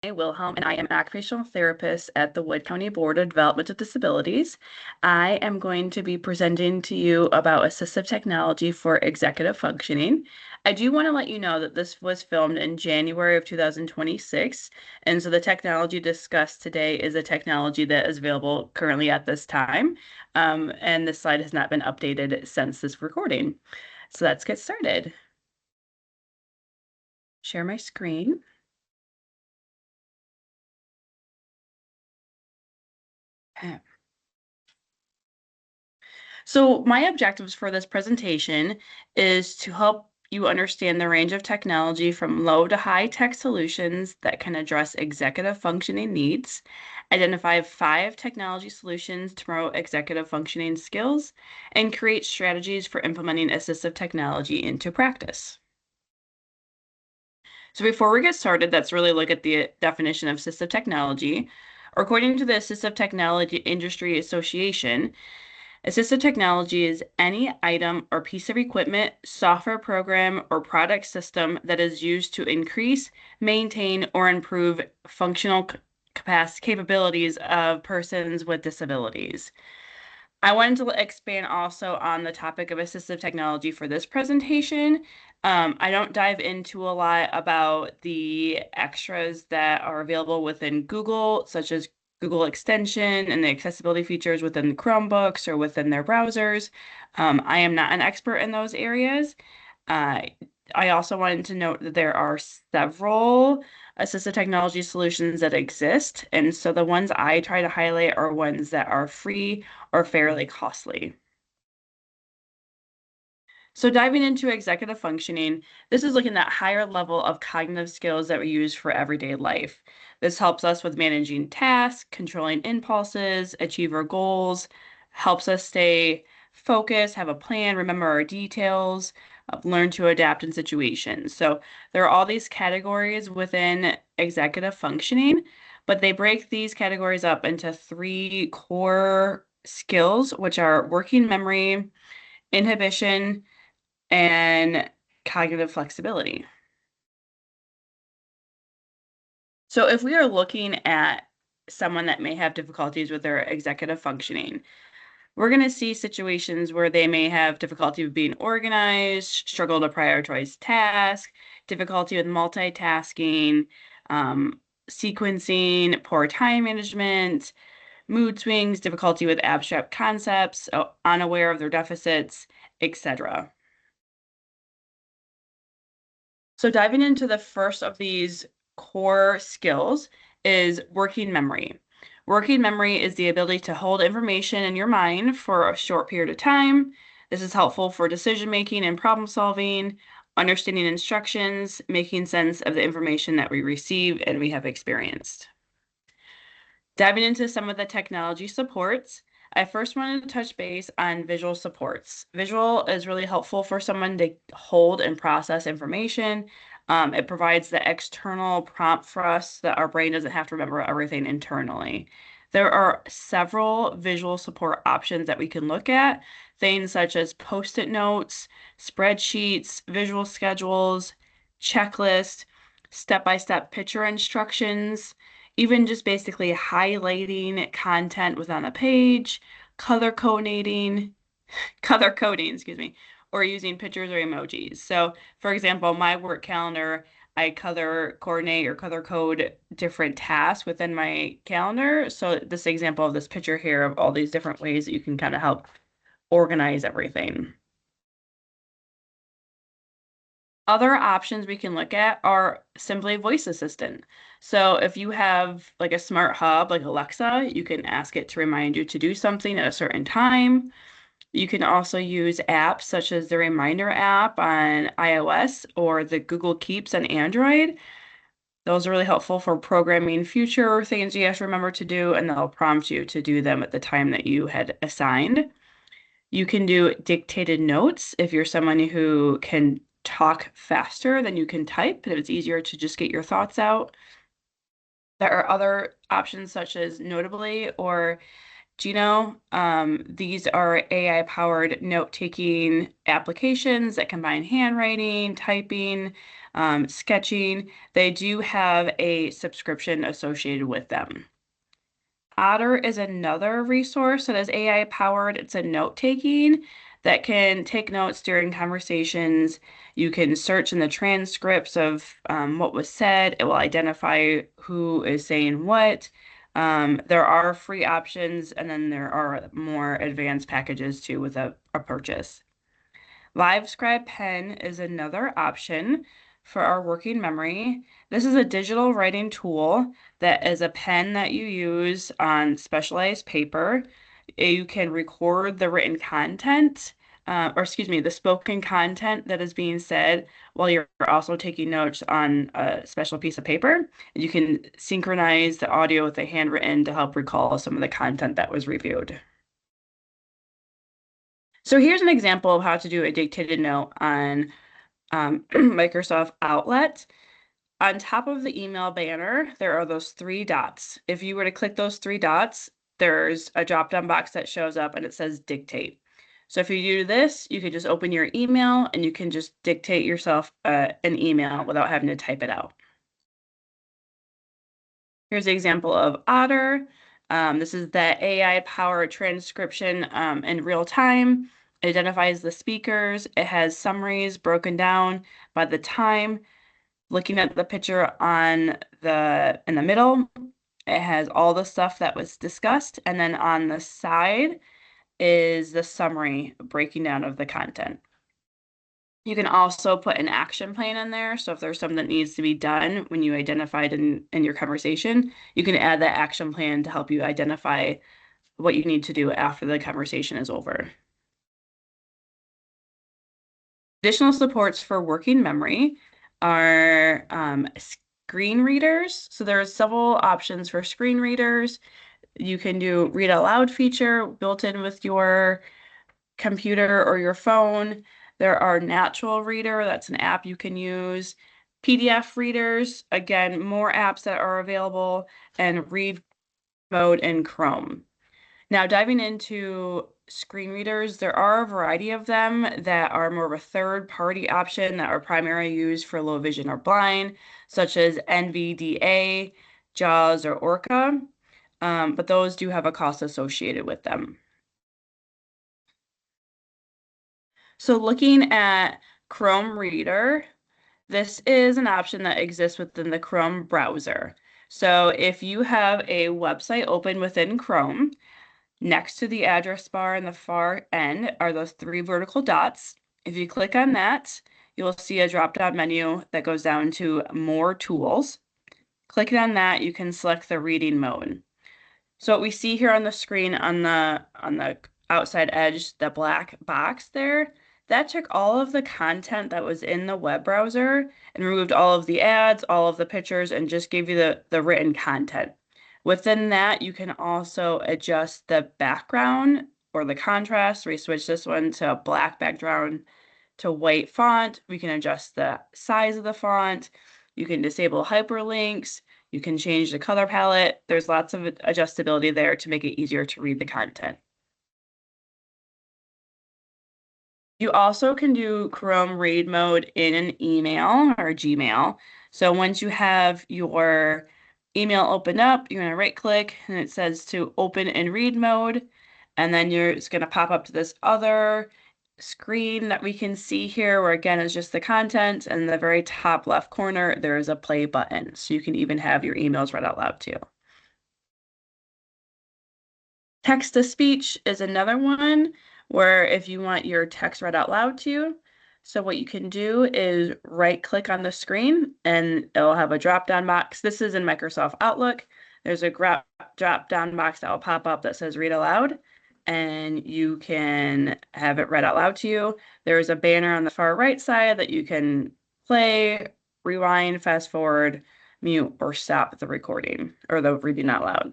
Wilhelm, and I am an occupational therapist at the Wood County Board of Developmental Disabilities. I am going to be presenting to you about assistive technology for executive functioning. I do want to let you know that this was filmed in January of 2026, and so the technology discussed today is a technology that is available currently at this time, and this slide has not been updated since this recording. So let's get started. Share my screen. Okay. So my objectives for this presentation is to help you understand the range of technology from low to high tech solutions that can address executive functioning needs, identify 5 technology solutions to promote executive functioning skills, and create strategies for implementing assistive technology into practice. So before we get started, let's really look at the definition of assistive technology. According to the Assistive Technology Industry Association, assistive technology is any item or piece of equipment, software program, or product system that is used to increase, maintain, or improve functional capabilities of persons with disabilities. I wanted to expand also on the topic of assistive technology for this presentation. I don't dive into a lot about the extras that are available within Google, such as Google extension and the accessibility features within Chromebooks or within their browsers. I am not an expert in those areas. Uh, I also wanted to note that there are several assistive technology solutions that exist, and so the ones I try to highlight are ones that are free or fairly costly. So diving into executive functioning, this is looking at higher level of cognitive skills that we use for everyday life. This helps us with managing tasks, controlling impulses, achieve our goals, helps us stay focused, have a plan, remember our details, learn to adapt in situations. So there are all these categories within executive functioning, but they break these categories up into 3 core skills, which are working memory, inhibition, and cognitive flexibility. So if we are looking at someone that may have difficulties with their executive functioning, we're going to see situations where they may have difficulty with being organized, struggle to prioritize tasks, difficulty with multitasking, sequencing, poor time management, mood swings, difficulty with abstract concepts, unaware of their deficits, etc. So diving into the first of these core skills is working memory. Working memory is the ability to hold information in your mind for a short period of time. This is helpful for decision making and problem solving, understanding instructions, making sense of the information that we receive and we have experienced. Diving into some of the technology supports, I first wanted to touch base on visual supports. Visual is really helpful for someone to hold and process information. It provides the external prompt for us so that our brain doesn't have to remember everything internally. There are several visual support options that we can look at, things such as post-it notes, spreadsheets, visual schedules, checklists, step-by-step picture instructions, even just basically highlighting content within a page, color coding, color coding, excuse me, or using pictures or emojis. So, for example, my work calendar, I color coordinate or color code different tasks within my calendar. So, this example of this picture here of all these different ways that you can kind of help organize everything. Other options we can look at are simply voice assistant. So if you have like a smart hub like Alexa, you can ask it to remind you to do something at a certain time. You can also use apps such as the Reminder app on iOS or the Google Keeps on Android. Those are really helpful for programming future things you have to remember to do, and they'll prompt you to do them at the time that you had assigned. You can do dictated notes if you're someone who can talk faster than you can type, and it's easier to just get your thoughts out. There are other options such as Notably or Gino. These are AI-powered note-taking applications that combine handwriting, typing, sketching, they do have a subscription associated with them. Otter is another resource that is AI powered. It's a note taking that can take notes during conversations. You can search in the transcripts of what was said. It will identify who is saying what. There are free options, and then there are more advanced packages too with a purchase. LiveScribe Pen is another option for our working memory. This is a digital writing tool that is a pen that you use on specialized paper. You can record the written content, or excuse me, the spoken content that is being said while you're also taking notes on a special piece of paper. You can synchronize the audio with the handwritten to help recall some of the content that was reviewed. So here's an example of how to do a dictated note on Microsoft Outlet. On top of the email banner, there are those three dots. If you were to click those three dots, there's a drop-down box that shows up and it says dictate. So if you do this, you can just open your email and you can just dictate yourself an email without having to type it out. Here's the example of Otter. This is the AI-powered transcription in real time. It identifies the speakers. It has summaries broken down by the time. Looking at the picture in the middle, it has all the stuff that was discussed, and then on the side is the summary breaking down of the content. You can also put an action plan in there. So if there's something that needs to be done when you identified in your conversation, you can add that action plan to help you identify what you need to do after the conversation is over. Additional supports for working memory are screen readers. So there are several options for screen readers. You can do read out loud feature built in with your computer or your phone. There are Natural Reader, that's an app you can use. PDF readers, again, more apps that are available, and read mode in Chrome. Now, diving into screen readers, there are a variety of them that are more of a third-party option that are primarily used for low vision or blind, such as NVDA, JAWS, or Orca, but those do have a cost associated with them. So looking at Chrome Reader, this is an option that exists within the Chrome browser. So if you have a website open within Chrome, next to the address bar in the far end are those three vertical dots. If you click on that, you'll see a drop-down menu that goes down to More Tools. Clicking on that, you can select the reading mode. So what we see here on the screen on the outside edge, the black box there, that took all of the content that was in the web browser and removed all of the ads, all of the pictures, and just gave you the written content. Within that, you can also adjust the background or the contrast. We switch this one to a black background to white font. We can adjust the size of the font. You can disable hyperlinks. You can change the color palette. There's lots of adjustability there to make it easier to read the content. You also can do Chrome read mode in an email or Gmail. So once you have your email opened up, you're going to right click and it says to open in read mode. And then it's going to pop up to this other screen that we can see here, where again is just the content. And in the very top left corner, there is a play button. So you can even have your emails read out loud too. Text to speech is another one where if you want your text read out loud to you, so what you can do is right click on the screen and it'll have a drop down box. This is in Microsoft Outlook. There's a drop down box that will pop up that says read aloud, and you can have it read out loud to you. There's a banner on the far right side that you can play, rewind, fast forward, mute, or stop the recording or the reading out loud.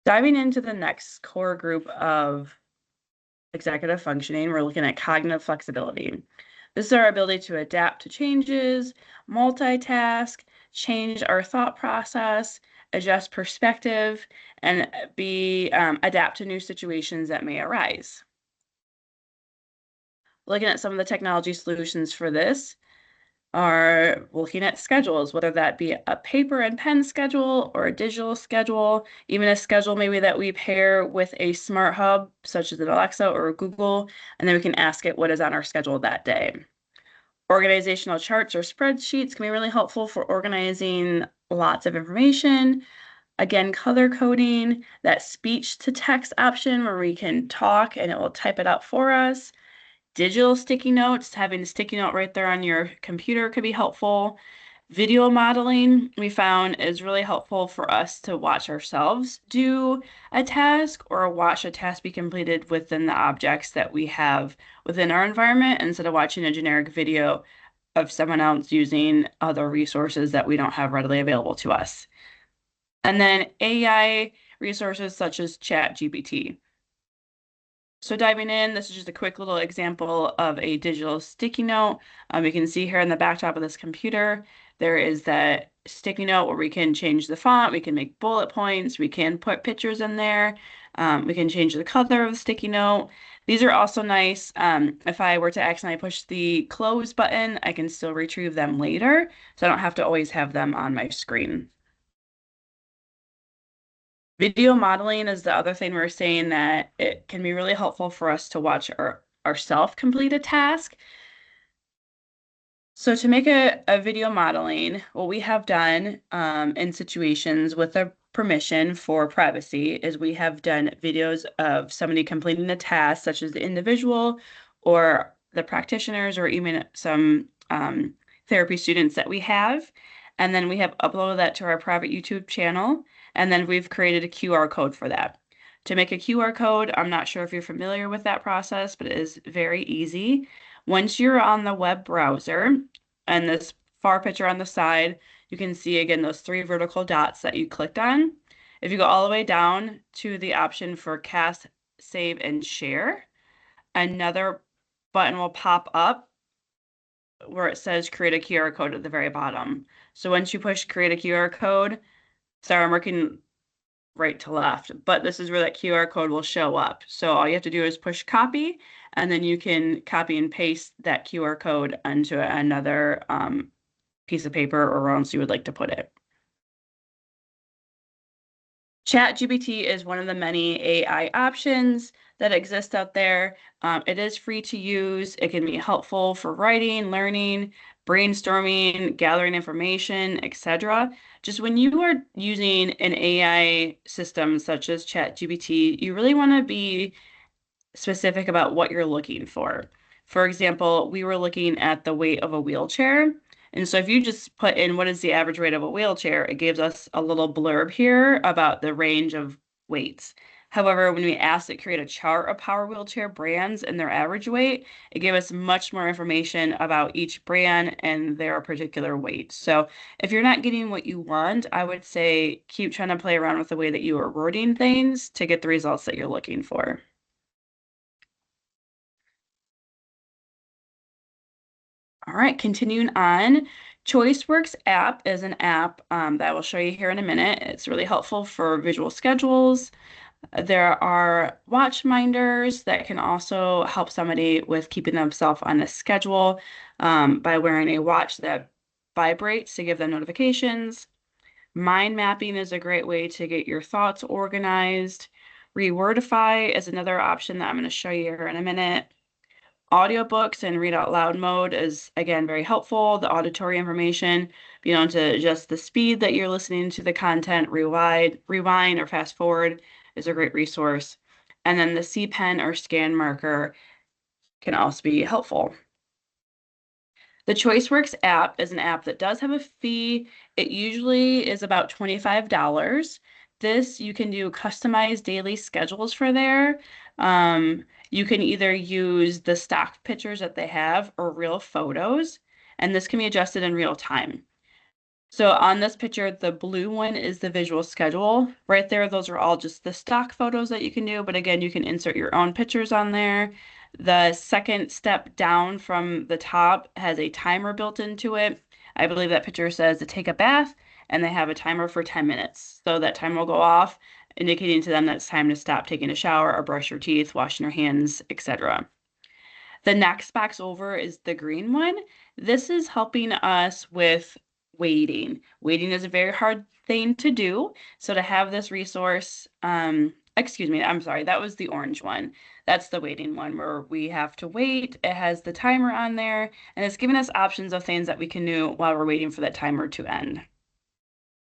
Diving into the next core group of executive functioning, we're looking at cognitive flexibility. This is our ability to adapt to changes, multitask, change our thought process, adjust perspective, and adapt to new situations that may arise. Looking at some of the technology solutions for this are looking at schedules, whether that be a paper and pen schedule or a digital schedule, even a schedule maybe that we pair with a smart hub, such as an Alexa or a Google, and then we can ask it what is on our schedule that day. Organizational charts or spreadsheets can be really helpful for organizing lots of information. Again, color coding, that speech to text option where we can talk and it will type it out for us. Digital sticky notes, having a sticky note right there on your computer could be helpful. Video modeling, we found is really helpful for us to watch ourselves do a task or watch a task be completed within the objects that we have within our environment instead of watching a generic video of someone else using other resources that we don't have readily available to us. And then AI resources such as ChatGPT. So diving in, this is just a quick little example of a digital sticky note. You can see here on the back top of this computer, there is that sticky note where we can change the font, we can make bullet points, we can put pictures in there, we can change the color of the sticky note. These are also nice. If I were to accidentally push the close button, I can still retrieve them later, so I don't have to always have them on my screen. Video modeling is the other thing we're saying that it can be really helpful for us to watch ourself complete a task. So to make a video modeling, what we have done in situations with a permission for privacy is we have done videos of somebody completing a task, such as the individual or the practitioners or even some therapy students that we have. And then we have uploaded that to our private YouTube channel. And then we've created a QR code for that. To make a QR code, I'm not sure if you're familiar with that process, but it is very easy. Once you're on the web browser and this far picture on the side, you can see again those three vertical dots that you clicked on. If you go all the way down to the option for cast, save, and share, another button will pop up where it says create a QR code at the very bottom. So once you push create a QR code, sorry, I'm working right to left, but this is where that QR code will show up. So all you have to do is push copy, and then you can copy and paste that QR code onto another piece of paper or where else you would like to put it. ChatGPT is one of the many AI options that exist out there. It is free to use. It can be helpful for writing, learning, brainstorming, gathering information, etc. Just when you are using an AI system such as ChatGPT, you really want to be specific about what you're looking for. For example, we were looking at the weight of a wheelchair. And so if you just put in what is the average weight of a wheelchair, it gives us a little blurb here about the range of weights. However, when we asked it to create a chart of power wheelchair brands and their average weight, it gave us much more information about each brand and their particular weight. So if you're not getting what you want, I would say keep trying to play around with the way that you are wording things to get the results that you're looking for. All right, continuing on. ChoiceWorks app is an app that I will show you here in a minute. It's really helpful for visual schedules. There are watch minders that can also help somebody with keeping themselves on a schedule by wearing a watch that vibrates to give them notifications. Mind mapping is a great way to get your thoughts organized. Rewordify is another option that I'm going to show you here in a minute. Audiobooks and read out loud mode is again very helpful. The auditory information, being able to adjust the speed that you're listening to the content, rewind or fast forward is a great resource. And then the C pen or scan marker can also be helpful. The ChoiceWorks app is an app that does have a fee. It usually is about $25. This, you can do customized daily schedules for there. You can either use the stock pictures that they have or real photos, and this can be adjusted in real time. So on this picture, the blue one is the visual schedule. Right there, those are all just the stock photos that you can do, but again, you can insert your own pictures on there. The second step down from the top has a timer built into it. I believe that picture says to take a bath, and they have a timer for 10 minutes. So that timer will go off, indicating to them that it's time to stop taking a shower or brush your teeth, washing your hands, etc. The next box over is the green one. This is helping us with waiting. Waiting is a very hard thing to do. So to have this resource, excuse me, I'm sorry, that was the orange one. That's the waiting one where we have to wait. It has the timer on there, and it's giving us options of things that we can do while we're waiting for that timer to end.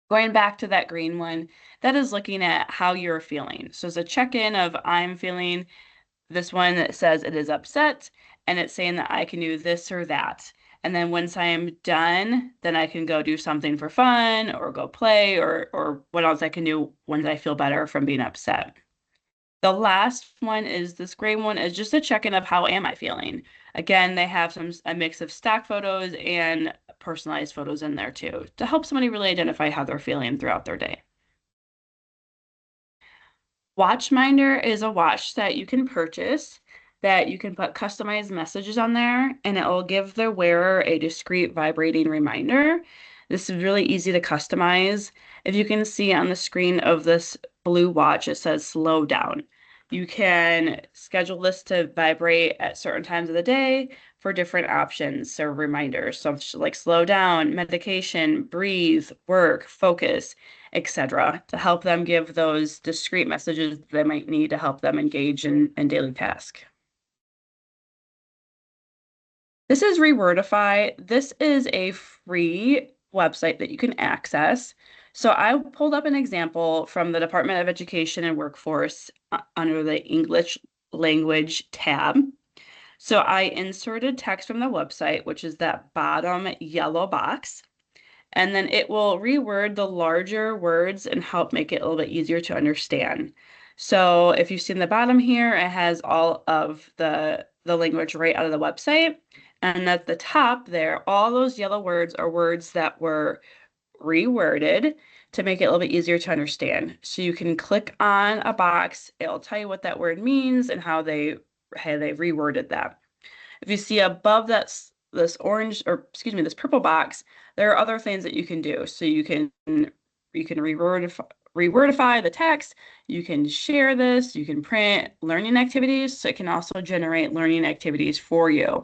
Going back to that green one, that is looking at how you're feeling. So it's a check-in of I'm feeling this one that says it is upset, and it's saying that I can do this or that. And then once I am done, then I can go do something for fun or go play or what else I can do once I feel better from being upset. The last one is this gray one is just a check-in of how am I feeling. Again, they have a mix of stock photos and personalized photos in there too to help somebody really identify how they're feeling throughout their day. Watchminder is a watch that you can purchase that you can put customized messages on there and it will give the wearer a discreet vibrating reminder. This is really easy to customize. If you can see on the screen of this blue watch, it says slow down. You can schedule this to vibrate at certain times of the day for different options, so reminders. So like slow down, medication, breathe, work, focus, etc., to help them give those discrete messages they might need to help them engage in daily tasks. This is Rewordify. This is a free website that you can access. So I pulled up an example from the Department of Education and Workforce under the English language tab. So I inserted text from the website, which is that bottom yellow box. And then it will reword the larger words and help make it a little bit easier to understand. So if you see in the bottom here, it has all of the language right out of the website. And at the top there, all those yellow words are words that were reworded to make it a little bit easier to understand. So you can click on a box, it'll tell you what that word means and how they reworded that. If you see above this orange, or excuse me, this purple box, there are other things that you can do. So you can rewordify the text, you can share this, you can print learning activities. So it can also generate learning activities for you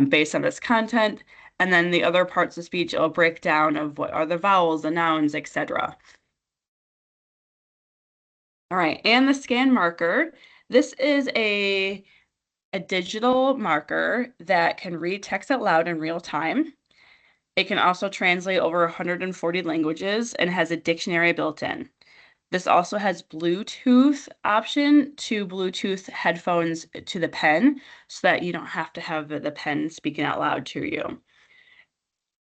based on this content. And then the other parts of speech, it'll break down of what are the vowels, the nouns, etc. All right, and the scan marker. This is a digital marker that can read text out loud in real time. It can also translate over 140 languages and has a dictionary built in. This also has Bluetooth option to Bluetooth headphones to the pen so that you don't have to have the pen speaking out loud to you.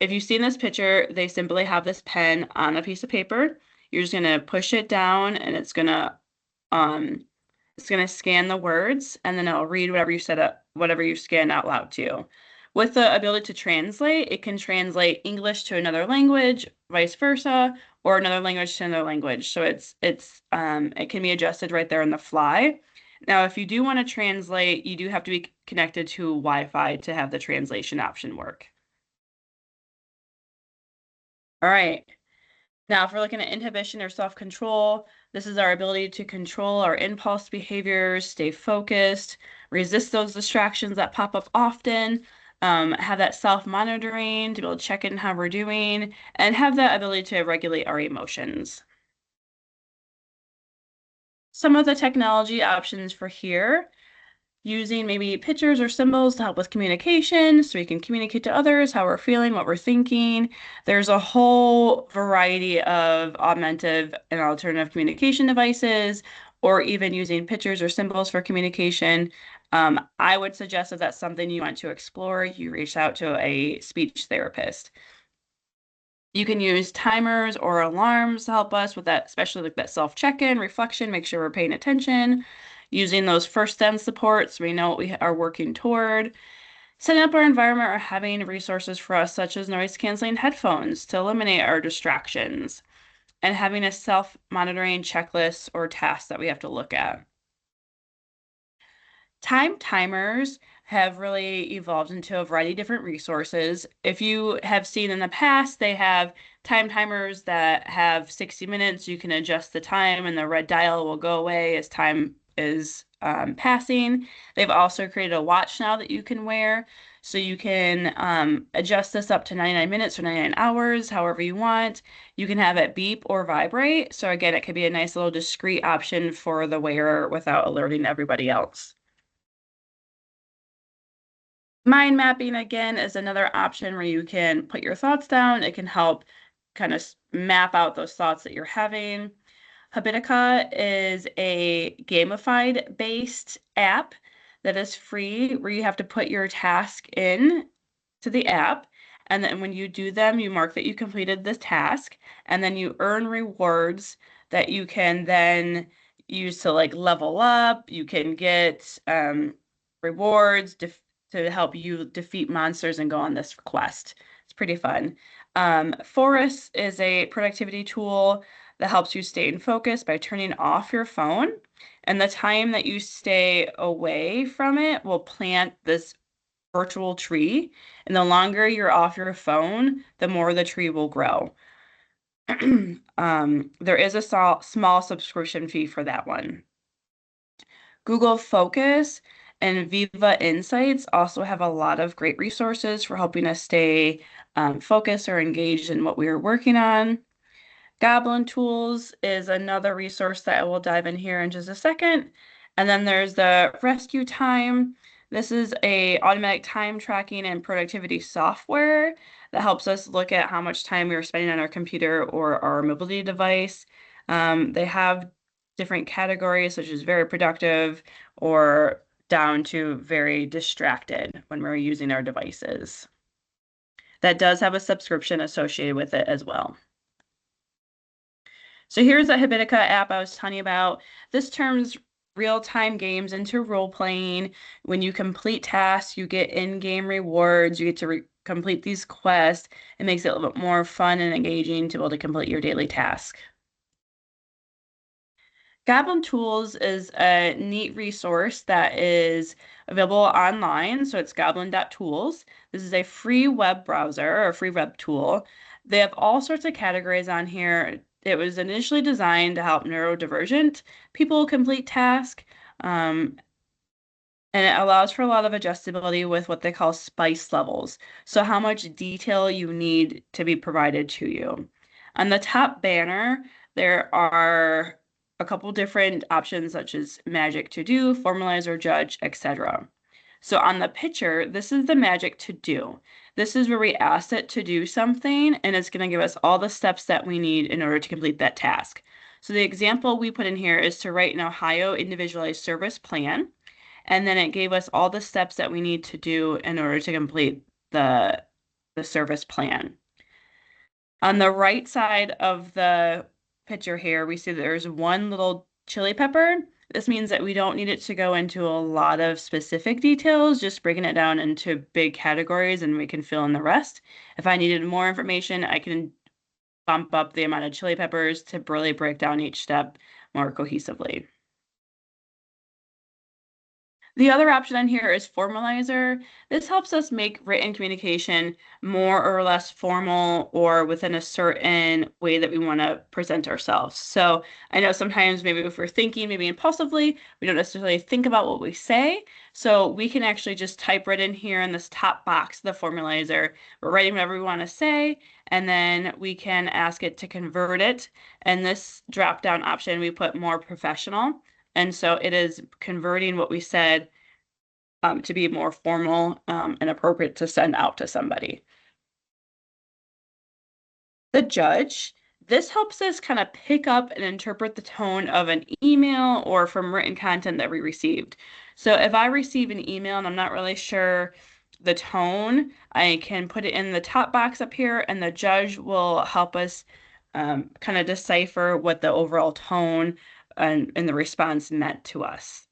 If you see in this picture, they simply have this pen on a piece of paper. You're just going to push it down and um, it's going to scan the words and then it'll read whatever you set up, whatever you scan out loud to. With the ability to translate, it can translate English to another language, vice versa, or another language to another language. So it can be adjusted right there on the fly. Now, if you do want to translate, you do have to be connected to Wi-Fi to have the translation option work. All right. Now, if we're looking at inhibition or self-control, this is our ability to control our impulse behaviors, stay focused, resist those distractions that pop up often, have that self-monitoring to be able to check in how we're doing, and have that ability to regulate our emotions. Some of the technology options for here using maybe pictures or symbols to help with communication so we can communicate to others how we're feeling, what we're thinking. There's a whole variety of augmentative and alternative communication devices, or even using pictures or symbols for communication. I would suggest if that's something you want to explore, you reach out to a speech therapist. You can use timers or alarms to help us with that, especially like that self check-in, reflection, make sure we're paying attention. Using those first then supports, we know what we are working toward. Setting up our environment or having resources for us, such as noise canceling headphones to eliminate our distractions, and having a self-monitoring checklist or task that we have to look at. Time timers have really evolved into a variety of different resources. If you have seen in the past, they have time timers that have 60 minutes. You can adjust the time and the red dial will go away as time is passing. They've also created a watch now that you can wear. So you can adjust this up to 99 minutes or 99 hours, however you want. You can have it beep or vibrate. So again, it could be a nice little discreet option for the wearer without alerting everybody else. Mind mapping, again, is another option where you can put your thoughts down. It can help kind of map out those thoughts that you're having. Habitica is a gamified based app that is free where you have to put your task in to the app. And then when you do them, you mark that you completed this task, and then you earn rewards that you can then use to like level up. You can get rewards to help you defeat monsters and go on this quest. It's pretty fun. Forest is a productivity tool that helps you stay in focus by turning off your phone. And the time that you stay away from it will plant this virtual tree. And the longer you're off your phone, the more the tree will grow. There is a small subscription fee for that one. Google Focus and Viva Insights also have a lot of great resources for helping us stay focused or engaged in what we are working on. Goblin Tools is another resource that I will dive in here in just a second. And then there's the Rescue Time. This is a automatic time tracking and productivity software that helps us look at how much time we are spending on our computer or our mobility device. They have different categories, such as very productive or down to very distracted when we're using our devices. That does have a subscription associated with it as well. So here's a Habitica app I was telling you about. This turns real-time games into role-playing. When you complete tasks, you get in-game rewards. You get to complete these quests. It makes it a little bit more fun and engaging to be able to complete your daily task. Goblin Tools is a neat resource that is available online. So it's goblin.tools. This is a free web browser or a free web tool. They have all sorts of categories on here. It was initially designed to help neurodivergent people complete tasks. And it allows for a lot of adjustability with what they call spice levels. So how much detail you need to be provided to you. On the top banner, there are a couple different options such as magic to do, formalizer, judge, etc. So on the picture, this is the magic to do. This is where we ask it to do something, and it's going to give us all the steps that we need in order to complete that task. So the example we put in here is to write an Ohio individualized service plan. And then it gave us all the steps that we need to do in order to complete the service plan. On the right side of the picture here, we see that there's one little chili pepper. This means that we don't need it to go into a lot of specific details, just breaking it down into big categories and we can fill in the rest. If I needed more information, I can bump up the amount of chili peppers to really break down each step more cohesively. The other option on here is formalizer. This helps us make written communication more or less formal or within a certain way that we want to present ourselves. So I know sometimes maybe if we're thinking maybe impulsively, we don't necessarily think about what we say. So we can actually just type right in here in this top box, the formalizer. We're writing whatever we want to say, and then we can ask it to convert it. And this drop down option, we put more professional. And so it is converting what we said to be more formal and appropriate to send out to somebody. The judge, this helps us kind of pick up and interpret the tone of an email or from written content that we received. So if I receive an email and I'm not really sure the tone, I can put it in the top box up here and the judge will help us kind of decipher what the overall tone and the response meant to us.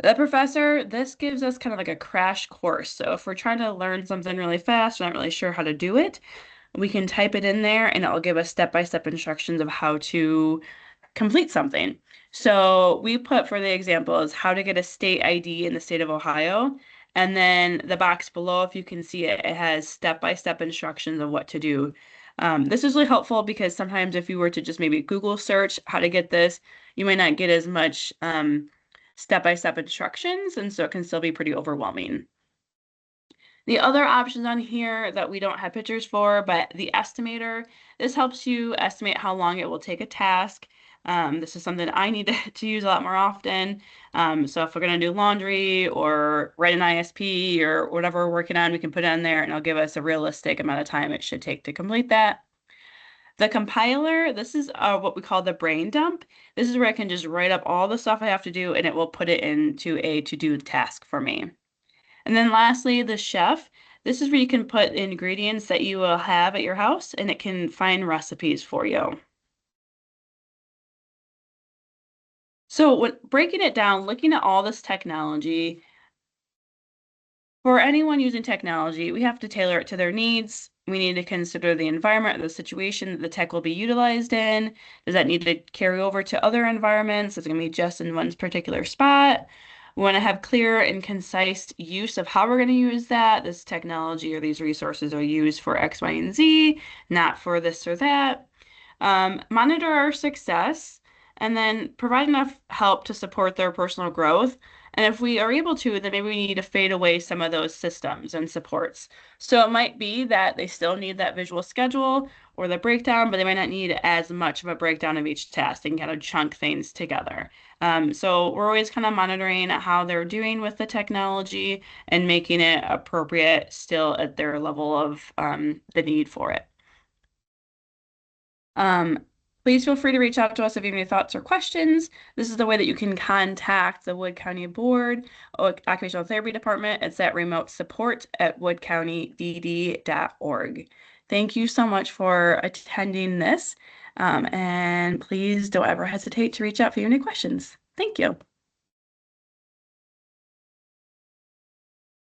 The professor, this gives us kind of like a crash course. So if we're trying to learn something really fast, we're not really sure how to do it, we can type it in there and it'll give us step-by-step instructions of how to complete something. So we put for the example is how to get a state ID in the state of Ohio. And then the box below, if you can see it, it has step-by-step instructions of what to do. This is really helpful because sometimes if you were to just maybe Google search how to get this, you may not get as much step-by-step instructions, and so it can still be pretty overwhelming. The other options on here that we don't have pictures for, but the estimator, this helps you estimate how long it will take a task. This is something I need to use a lot more often. So if we're going to do laundry or write an ISP or whatever we're working on, we can put it on there and it'll give us a realistic amount of time it should take to complete that. The compiler, this is what we call the brain dump. This is where I can just write up all the stuff I have to do and it will put it into a to-do task for me. And then lastly, the chef. This is where you can put ingredients that you will have at your house and it can find recipes for you. So when breaking it down, looking at all this technology, for anyone using technology, we have to tailor it to their needs. We need to consider the environment or the situation that the tech will be utilized in. Does that need to carry over to other environments? Is it going to be just in one particular spot? We want to have clear and concise use of how we're going to use that. This technology or these resources are used for X, Y, and Z, not for this or that. Monitor our success, and then provide enough help to support their personal growth. And if we are able to, then maybe we need to fade away some of those systems and supports. So it might be that they still need that visual schedule or the breakdown, but they might not need as much of a breakdown of each task. They can kind of chunk things together. So we're always kind of monitoring how they're doing with the technology and making it appropriate still at their level of the need for it. Um, Please feel free to reach out to us if you have any thoughts or questions. This is the way that you can contact the Wood County Board Occupational Therapy Department. It's at remote support at woodcountydd.org. Thank you so much for attending this, and please don't ever hesitate to reach out if you have any questions. Thank you.